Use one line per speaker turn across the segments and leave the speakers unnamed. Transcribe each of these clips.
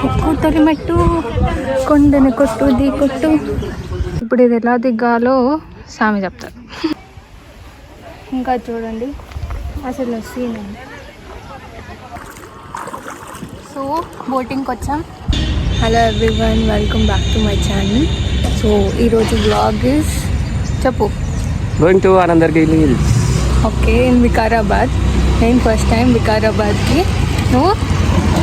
ఎక్కువ తొలిమెట్టు కొండని కొట్టు దీ కొట్టు. ఇప్పుడు ఇది ఎలా దిగాలో సామి చెప్తారు. ఇంకా చూడండి అసలు సీన్ ఉంది. సో బోటింగ్కి వచ్చాం. Hello everyone, welcome back to my channel. So ఈరోజు బ్లాగ్ ఇస్ చెప్పు
going to Anandagiri hills.
Okay, in Vikarabad. నేను ఫస్ట్ టైం వికారాబాద్కి. నువ్వు?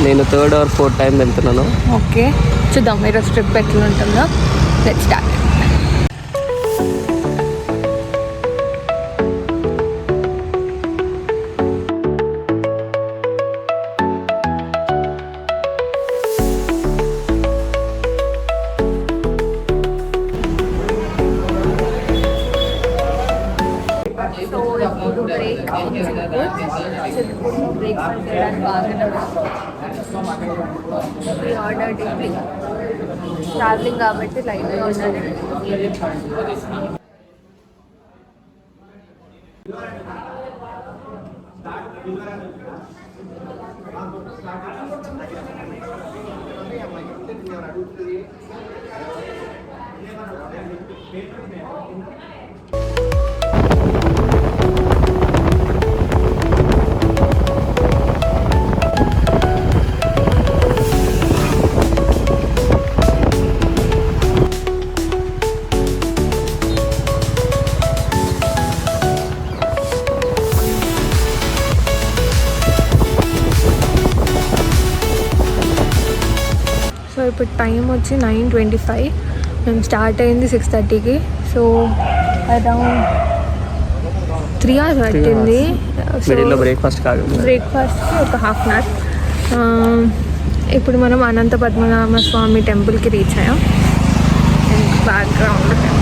నేను 3rd or 4th టైం వెళ్తున్నాను.
ఓకే, చూద్దాం ఈరోజు ట్రిప్ ఎట్లా ఉంటుందో. Let's start. బ్రేక్ఫాస్ట్ చేయడానికి ఆర్డర్ డ్యూటీ ట్రావెలింగ్ కాబట్టి లైట్గా ఉండాలి. సో ఇప్పుడు టైం వచ్చి 9:25. మేము స్టార్ట్ అయింది 6:30కి. సో అరౌండ్ 3 hours పట్టింది. బ్రేక్ఫాస్ట్కి ఒక ½ hour. ఇప్పుడు మనం అనంత పద్మనాభ స్వామి టెంపుల్కి రీచ్ అయ్యాం. Background temple.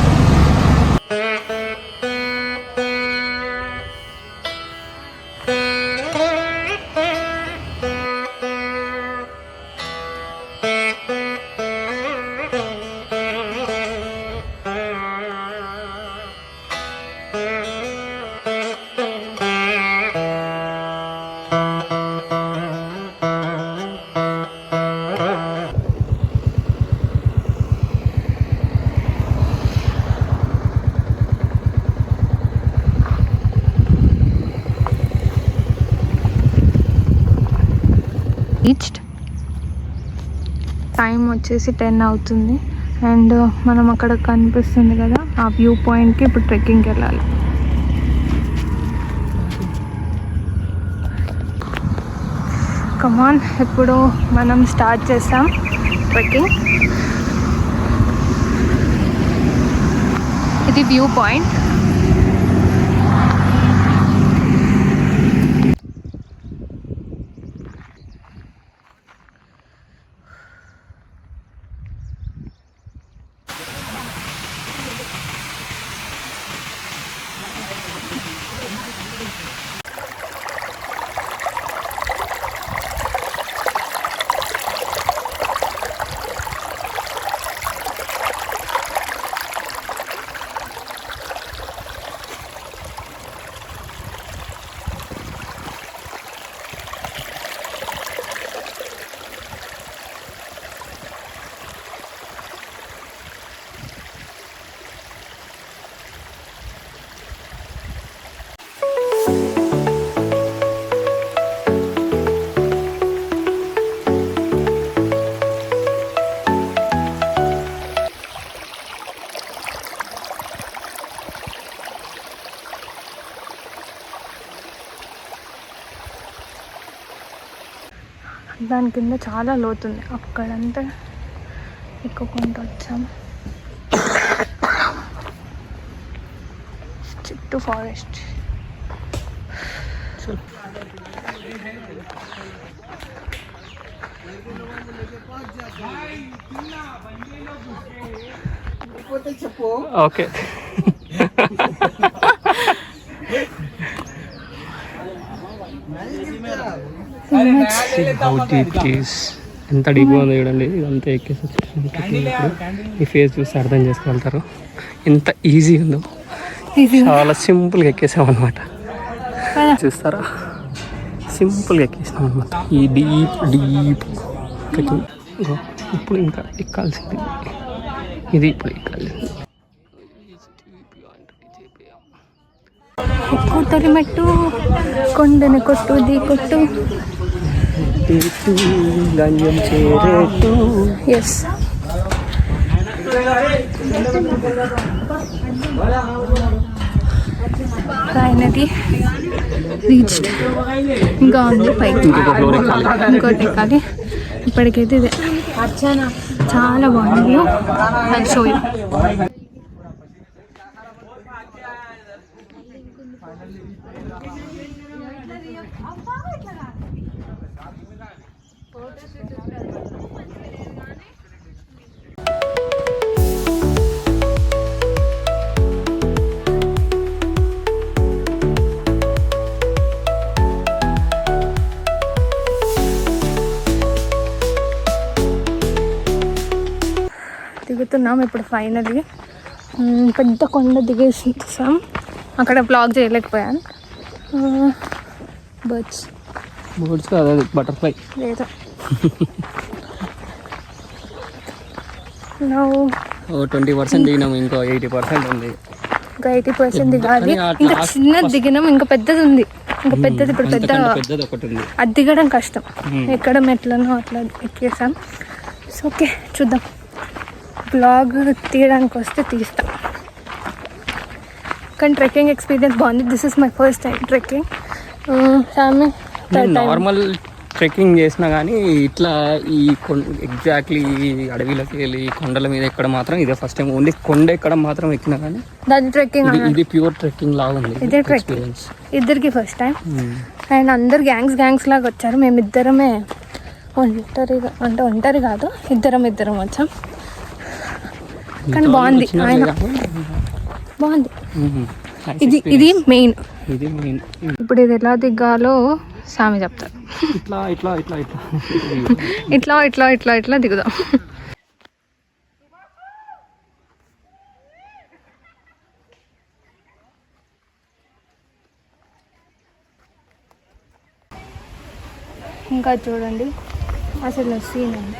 టైం వచ్చేసి 10 అవుతుంది. అండ్ మనం అక్కడ కనిపిస్తుంది కదా ఆ వ్యూ పాయింట్కి ఇప్పుడు ట్రెక్కింగ్కి వెళ్ళాలి. కమాన్, ఇప్పుడు మనం స్టార్ట్ చేస్తాం ట్రెక్కింగ్. ఇది వ్యూ పాయింట్. దాని కింద చాలా లోతుంది. అక్కడంతా ఎక్కుకుంటూ వచ్చాం. చుట్టూ ఫారెస్ట్.
ఓకే, ఎంత డీప్గా ఉందో చూడండి. ఇదంతా ఎక్కేసి ఈ ఫేస్ చూసి అర్థం చేసుకోగలుగుతారు ఎంత ఈజీ ఉందో. చాలా సింపుల్గా ఎక్కేసాం అనమాట. చూస్తారా, సింపుల్గా ఎక్కేసాం అనమాట ఈ డీప్ ట్రెక్కింగ్. ఇగో ఇప్పుడు ఇంకా ఎక్కాల్సింది ఇది, ఇప్పుడు ఎక్కాల్సింది.
ఎక్కువ తొలిమెట్టు కొండను కొట్టు ది కొట్టు.
గంజం చేరేట్టు.
Yes, finally reached. ఇంకా ఉంది పైకి, ఇంకోటి ఎక్కాలి. ఇప్పటికైతే ఇదే చాలా బాగుంది. అది షో యూ. దిగుతున్నాం ఇప్పుడు ఫైనలీ. పెద్ద కొండ దిగేసాం. అక్కడ బ్లాగ్ చేయలేకపోయాను. బర్డ్స్
కాదు, అది బటర్ఫ్లై.
లేదా
20% దిగినాము, ఇంకో 80% ఉంది.
ఇంకా 80% దిగాలి. ఇంకా చిన్నది దిగినాం, ఇంకా పెద్దది ఉంది. ఇంకా పెద్దది ఇప్పుడు
పెద్దది ఒకటి ఉంది.
అది దిగడం కష్టం. ఎక్కడం ఎట్లనో అట్లా ఎక్కేసాం. సో ఓకే, చూద్దాం. బ్లాగ్ తీయడానికి వస్తే తీస్తాం. కానీ ట్రెక్కింగ్ ఎక్స్పీరియన్స్ బాగుంది. This is my first time trekking.
Normal trekking చేసినా కానీ ఇట్లా ఈ ఎగ్జాక్ట్లీ అడవిలోకి వెళ్ళి కొండల మీద ఎక్కడం మాత్రం ఇదే ఫస్ట్ టైం. ఓన్లీ కొండ ఎక్కడం మాత్రం ఎక్కినా కానీ
దాని ట్రెక్కింగ్
ఇది ప్యూర్ ట్రెక్కింగ్ లాగా ఉంది.
ఇదే ట్రెక్కింగ్ ఇద్దరికి ఫస్ట్ టైం. అండ్ అందరు గ్యాంగ్స్ లాగా వచ్చారు. మేమిద్దరమే ఒంటరిగా, అంటే ఒంటరి కాదు, ఇద్దరం వచ్చాం. కానీ బాగుంది, ఆయన బాగుంది. ఇది మెయిన్. ఇప్పుడు ఇది ఎలా దిగాలో సామి చెప్తారు.
ఇట్లా ఇట్లా ఇట్లా ఇట్లా
ఇట్లా ఇట్లా ఇట్లా ఇట్లా దిగుదాం. ఇంకా చూడండి అసలు సీన్ ఉంది.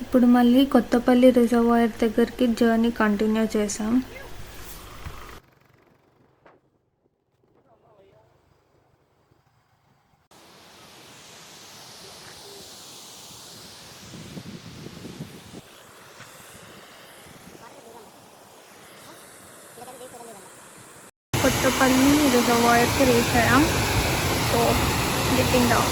ఇప్పుడు మళ్ళీ కొత్తపల్లి రిజర్వాయర్ దగ్గరికి జర్నీ కంటిన్యూ చేసాం. కొత్తపల్లి రిజర్వాయర్కి రీచ్ అయ్యాం. So getting down.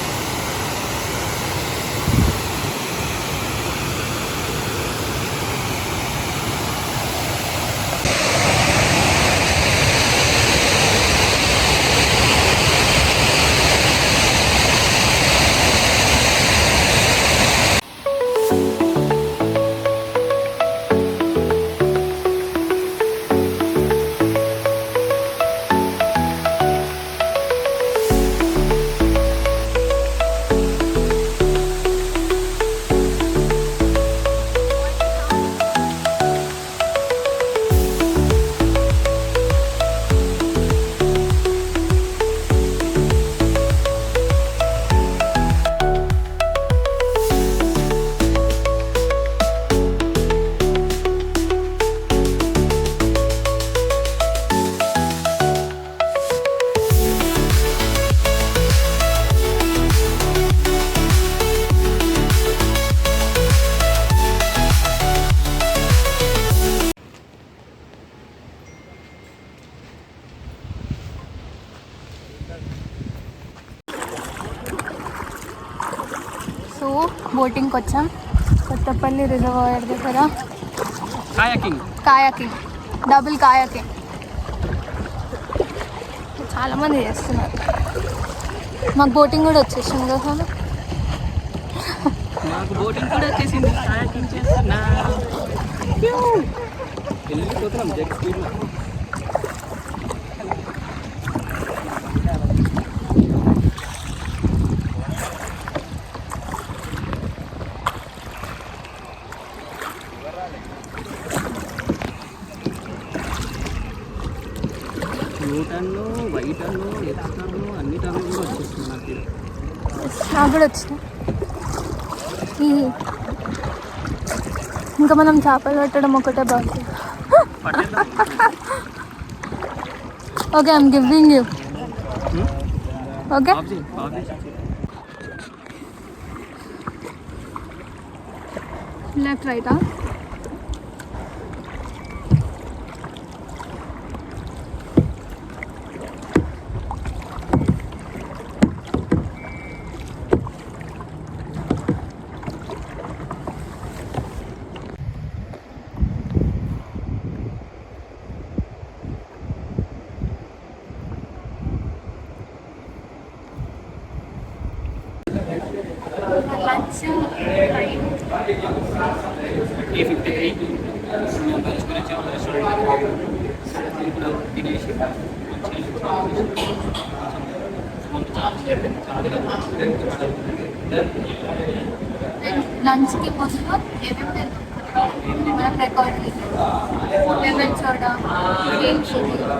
సో బోటింగ్కి వచ్చాం కొత్తపల్లి రిజర్వాయర్ దగ్గర. కాయాకింగ్, డబుల్ కాయాకింగ్ చాలామంది చేస్తున్నారు. మాకు బోటింగ్ కూడా వచ్చేసింది కదా.
నాకు బోటింగ్ కూడా వచ్చేసింది. కాయాకింగ్ చేస్తున్నా. Blue turn, white turn, X turn, అన్ని టర్న్ కూడా వచ్చేస్తుంది నాకు ఇది.
నాకు కూడా వచ్చినాయి. ఇంకా మనం చేపలు పట్టడం ఒకటే బాగుంది. Okay, I'm giving you. Okay, left రైటా? లంచ్
A53 ఇప్పుడు తినేసి
లంచ్కి ముందు మనం record lemon soda, green sugar,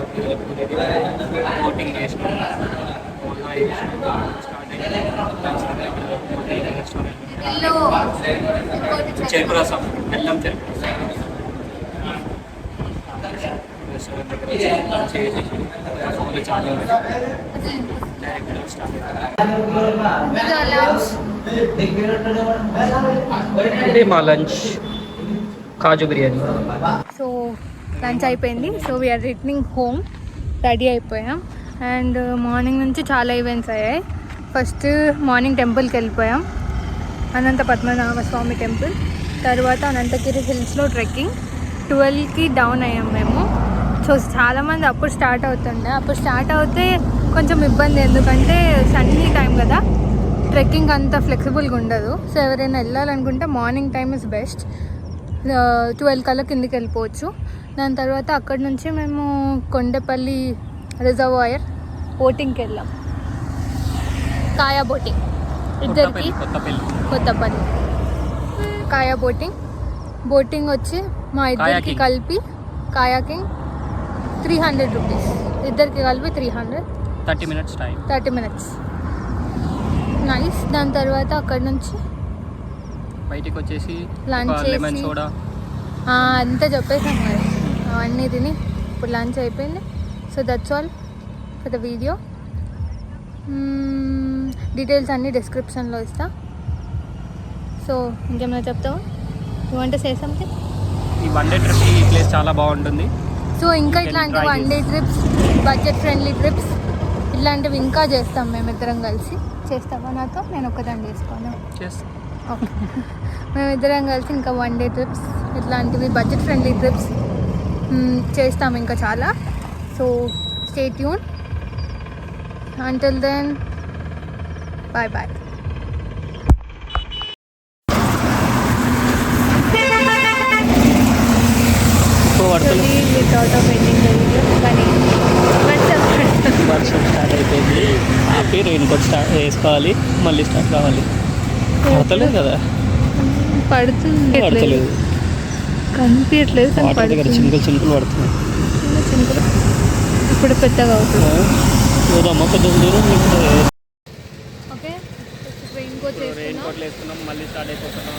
boating చేసుకుంటాం. చెరుకు రసం, బెల్లం చెరుకు ఇది మా lunch, kaju biryani.
So lunch అయిపోయింది. So we are returning home, ready అయిపోయాం. అండ్ మార్నింగ్ నుంచి చాలా ఈవెంట్స్ అయ్యాయి. ఫస్ట్ మార్నింగ్ టెంపుల్కి వెళ్ళిపోయాం, అనంత పద్మనాభ స్వామి టెంపుల్. తర్వాత అనంతగిరి హిల్స్లో ట్రెక్కింగ్. 12కి డౌన్ అయ్యాం మేము. సో చాలామంది అప్పుడు స్టార్ట్ అవుతుండే. అప్పుడు స్టార్ట్ అవుతే కొంచెం ఇబ్బంది, ఎందుకంటే సన్నీ టైం కదా, ట్రెక్కింగ్ అంత ఫ్లెక్సిబుల్గా ఉండదు. సో ఎవరైనా వెళ్ళాలనుకుంటే మార్నింగ్ టైం ఇస్ బెస్ట్. 12 కల్లా కిందికి వెళ్ళిపోవచ్చు. దాని తర్వాత అక్కడి నుంచి మేము కొండపల్లి రిజర్వాయర్ బోటింగ్కి వెళ్ళాం. కాయా బోటింగ్ ఇద్దరికి, కొత్తపల్లి కాయా బోటింగ్ వచ్చి మా ఇద్దరికి కలిపి కాయాకింగ్ 300 రూపీస్, ఇద్దరికి కలిపి 300. 30 మినిట్స్ నైస్. దాని తర్వాత అక్కడ నుంచి
బయటికి వచ్చేసి
లంచ్ చేసి అంతా చెప్పేసాం మరి, అవన్నీ తిని ఇప్పుడు లంచ్ అయిపోయింది. So that's all for the video. Details అన్నీ డిస్క్రిప్షన్లో ఇస్తా. సో ఇంకేమైనా చెప్తావా? You want to say something?
ఈ వన్ డే ట్రిప్ ఈ ప్లేస్ చాలా బాగుంటుంది.
సో ఇంకా ఇట్లాంటి one day trips, budget friendly trips ఇట్లాంటివి ఇంకా చేస్తాం మేమిద్దరం కలిసి. చేస్తావా నాతో? నేను ఒక్కదాన్ని చేసుకోను. ఓకే, మేమిద్దరం కలిసి ఇంకా వన్ డే ట్రిప్స్ ఇట్లాంటివి బడ్జెట్ ఫ్రెండ్లీ ట్రిప్స్ చేస్తాం ఇంకా చాలా. So stay tune. Until then, bye bye.
వర్షం స్టార్ట్ అయిపోయింది. ఆపి రెయిన్ కోట్ స్టార్ట్ వేసుకోవాలి, మళ్ళీ స్టార్ట్ కావాలి. పడతలేదు కదా, పడతలేదు,
కనిపించట్లేదు.
చినుకులు పడుతున్నాయి.
ఇప్పుడు పెద్దగా అవుతుంది.
రెయిన్ కోట్లు వేసుకున్నాం, మళ్ళీ స్టార్ట్ అయిపోతున్నాం.